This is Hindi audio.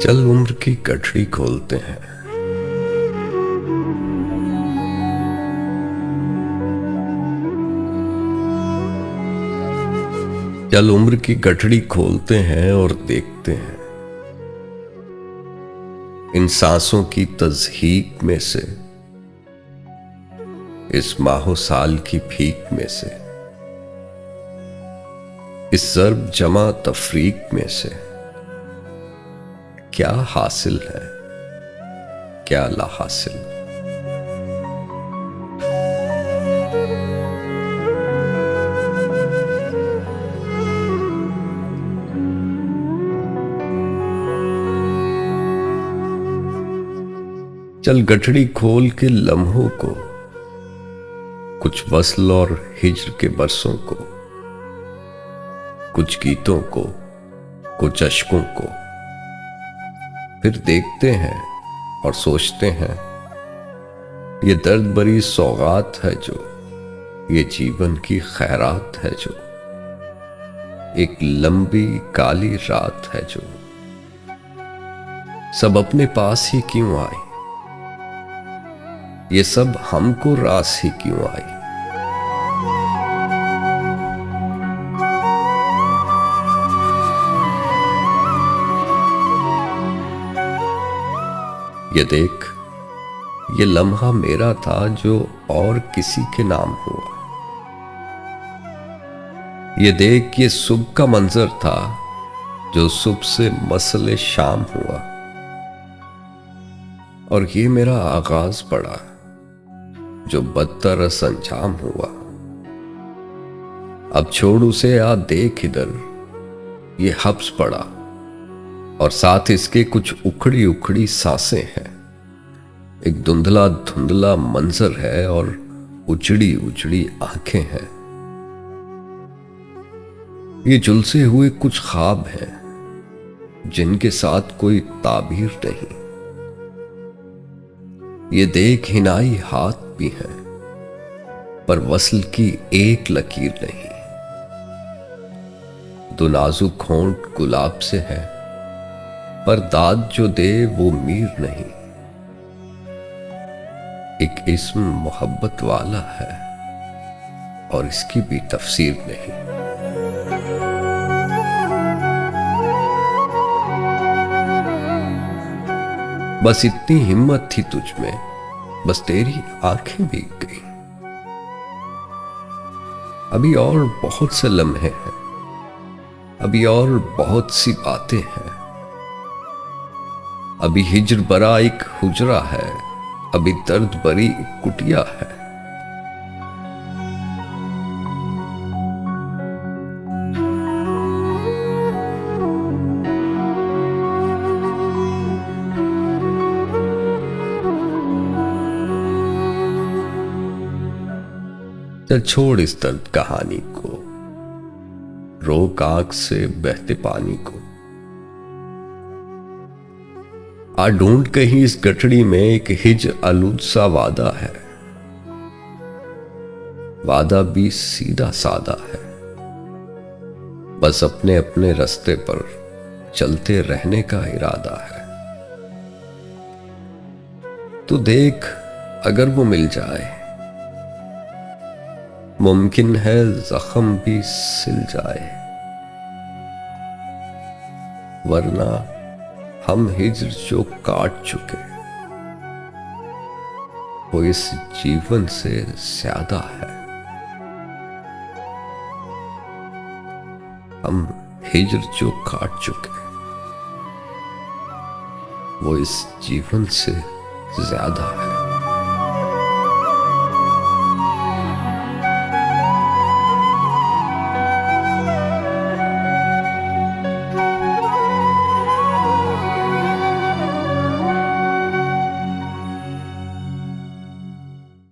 चल उम्र की गठरी खोलते हैं। चल उम्र की गठरी खोलते हैं और देखते हैं इन सांसों की तज़हीक में से, इस माहो साल की भीख में से, इस ज़र्ब जमा तफरीक में से क्या हासिल है, क्या ला हासिल। चल गठड़ी खोल के लम्हों को, कुछ वस्ल और हिज्र के बरसों को, कुछ गीतों को, कुछ अश्कों को, फिर देखते हैं और सोचते हैं ये दर्द भरी सौगात है जो, ये जीवन की खैरात है जो, एक लंबी काली रात है जो, सब अपने पास ही क्यों आए, ये सब हमको रास ही क्यों आई। ये देख, ये लम्हा मेरा था जो और किसी के नाम हुआ। ये देख, ये सुबह का मंजर था जो सुबह से मसले शाम हुआ। और ये मेरा आगाज पड़ा जो बदतर अंजाम हुआ। अब छोड़ उसे, आ देख इधर, ये हब्स पड़ा और साथ इसके कुछ उखड़ी उखड़ी सांसें हैं। एक धुंधला धुंधला मंजर है और उजड़ी उजड़ी आंखें हैं। ये झुलसे हुए कुछ ख्वाब हैं जिनके साथ कोई ताबीर नहीं। ये देख, हिनाई हाथ भी हैं पर वस्ल की एक लकीर नहीं। दो नाजुक होंठ गुलाब से है पर दाद जो दे वो मीर नहीं। एक इस्म मोहब्बत वाला है और इसकी भी तफसीर नहीं। बस इतनी हिम्मत थी तुझ में, बस तेरी आंखें भीग गई। अभी और बहुत से लम्हे हैं, अभी और बहुत सी बातें हैं। अभी हिज्र बरा एक हुजरा है, अभी दर्द भरी एक कुटिया है। चल छोड़ इस दर्द कहानी को, रोक आंख से बहते पानी को। आ ढूंढ कहीं इस गठड़ी में एक हिज्र आलूद सा वादा है। वादा भी सीधा सादा है, बस अपने अपने रास्ते पर चलते रहने का इरादा है। तो देख, अगर वो मिल जाए, मुमकिन है जख्म भी सिल जाए, वरना हम हिज्र जो काट चुके वो इस जीवन से ज्यादा है। हम हिज्र जो काट चुके वो इस जीवन से ज्यादा है।